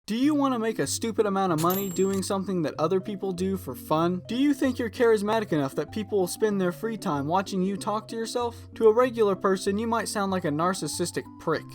Do you want to make a stupid amount of money doing something that other people do for fun? Do you think you're charismatic enough that people will spend their free time watching you talk to yourself? To a regular person, you might sound like a narcissistic prick.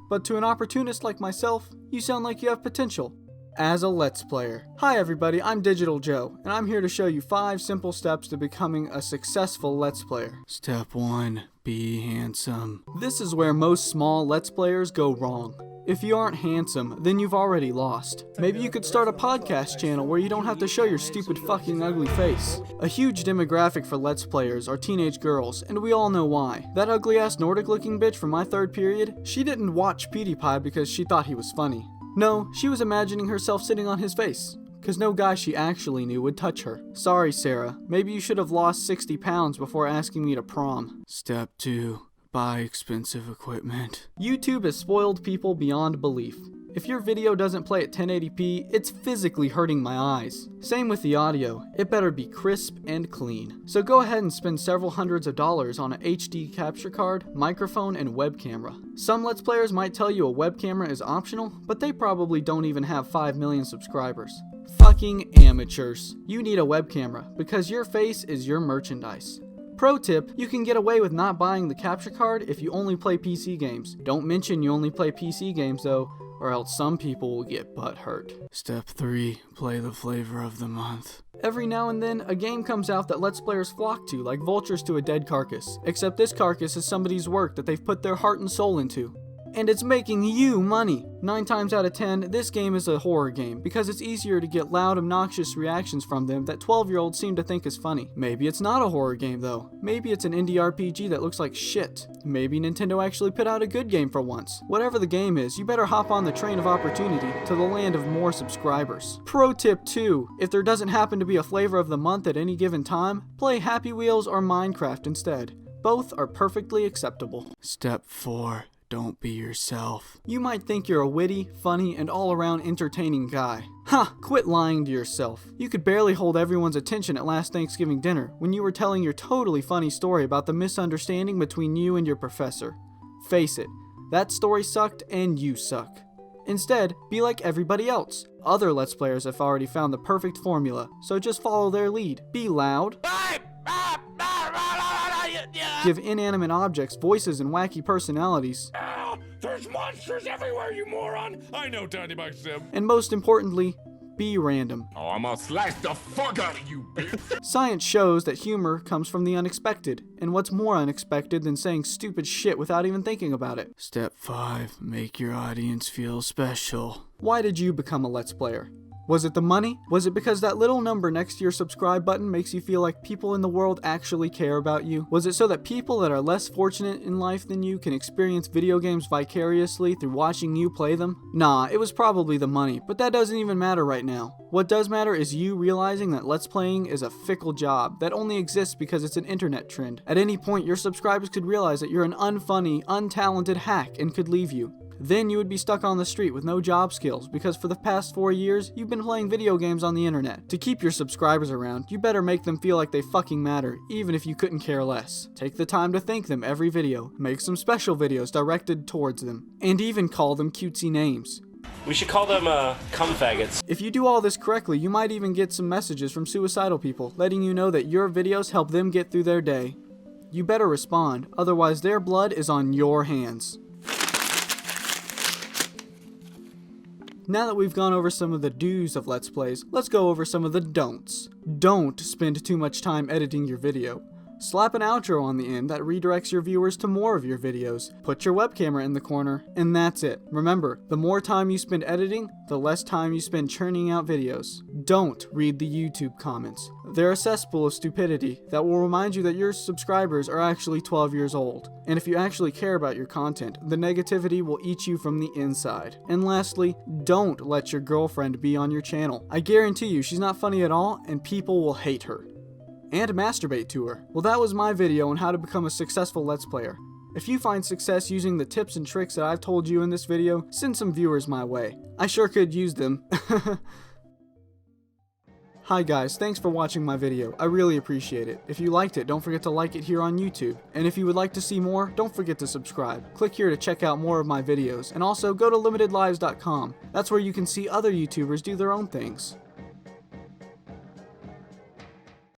But to an opportunist like myself, you sound like you have potential. As a Let's Player. Hi everybody, I'm Digital Joe, and I'm here to show you 5 simple steps to becoming a successful Let's Player. Step 1. Be handsome. This is where most small Let's Players go wrong. If you aren't handsome, then you've already lost. Maybe you could start a podcast channel where you don't have to show your stupid fucking ugly face. A huge demographic for Let's Players are teenage girls, and we all know why. That ugly ass Nordic looking bitch from my third period, she didn't watch PewDiePie because she thought he was funny. No, she was imagining herself sitting on his face, because no guy she actually knew would touch her. Sorry, Sarah. Maybe you should have lost 60 pounds before asking me to prom. Step 2. Buy expensive equipment. YouTube has spoiled people beyond belief. If your video doesn't play at 1080p, it's physically hurting my eyes. Same with the audio. It better be crisp and clean. So go ahead and spend several hundreds of dollars on an HD capture card, microphone, and web camera. Some Let's Players might tell you a web camera is optional, but they probably don't even have 5 million subscribers. Fucking amateurs. You need a web camera, because your face is your merchandise. Pro tip, you can get away with not buying the capture card if you only play PC games. Don't mention you only play PC games though, or else some people will get butthurt. Step 3. Play the flavor of the month. Every now and then, a game comes out that Let's Players flock to like vultures to a dead carcass. Except this carcass is somebody's work that they've put their heart and soul into. And it's making you money. 9 times out of 10, this game is a horror game because it's easier to get loud, obnoxious reactions from them that 12-year-olds seem to think is funny. Maybe it's not a horror game though. Maybe it's an indie RPG that looks like shit. Maybe Nintendo actually put out a good game for once. Whatever the game is, you better hop on the train of opportunity to the land of more subscribers. Pro tip 2. If there doesn't happen to be a flavor of the month at any given time, play Happy Wheels or Minecraft instead. Both are perfectly acceptable. Step 4. Don't be yourself. You might think you're a witty, funny, and all-around entertaining guy. Ha! Quit lying to yourself. You could barely hold everyone's attention at last Thanksgiving dinner when you were telling your totally funny story about the misunderstanding between you and your professor. Face it, that story sucked and you suck. Instead, be like everybody else. Other Let's Players have already found the perfect formula, so just follow their lead. Be loud. Give inanimate objects voices and wacky personalities. Ow! There's monsters everywhere, you moron! I know, Tiny Buck Sim. And most importantly, be random. Oh, I'm gonna slice the fuck out of you, bitch! Science shows that humor comes from the unexpected, and what's more unexpected than saying stupid shit without even thinking about it? Step 5. Make your audience feel special. Why did you become a Let's Player? Was it the money? Was it because that little number next to your subscribe button makes you feel like people in the world actually care about you? Was it so that people that are less fortunate in life than you can experience video games vicariously through watching you play them? Nah, it was probably the money, but that doesn't even matter right now. What does matter is you realizing that Let's Playing is a fickle job that only exists because it's an internet trend. At any point, your subscribers could realize that you're an unfunny, untalented hack and could leave you. Then you would be stuck on the street with no job skills because for the past 4 years, you've been playing video games on the internet. To keep your subscribers around, you better make them feel like they fucking matter, even if you couldn't care less. Take the time to thank them every video, make some special videos directed towards them, and even call them cutesy names. We should call them, cum faggots. If you do all this correctly, you might even get some messages from suicidal people, letting you know that your videos help them get through their day. You better respond, otherwise their blood is on your hands. Now that we've gone over some of the do's of Let's Plays, let's go over some of the don'ts. Don't spend too much time editing your video. Slap an outro on the end that redirects your viewers to more of your videos. Put your web camera in the corner, and that's it. Remember, the more time you spend editing, the less time you spend churning out videos. Don't read the YouTube comments. They're a cesspool of stupidity that will remind you that your subscribers are actually 12 years old. And if you actually care about your content, the negativity will eat you from the inside. And lastly, don't let your girlfriend be on your channel. I guarantee you she's not funny at all, and people will hate her. And masturbate to her. Well, that was my video on how to become a successful Let's Player. If you find success using the tips and tricks that I've told you in this video, send some viewers my way. I sure could use them. Hi guys, thanks for watching my video. I really appreciate it. If you liked it, don't forget to like it here on YouTube. And if you would like to see more, don't forget to subscribe. Click here to check out more of my videos, and also go to limitedlives.com. That's where you can see other YouTubers do their own things.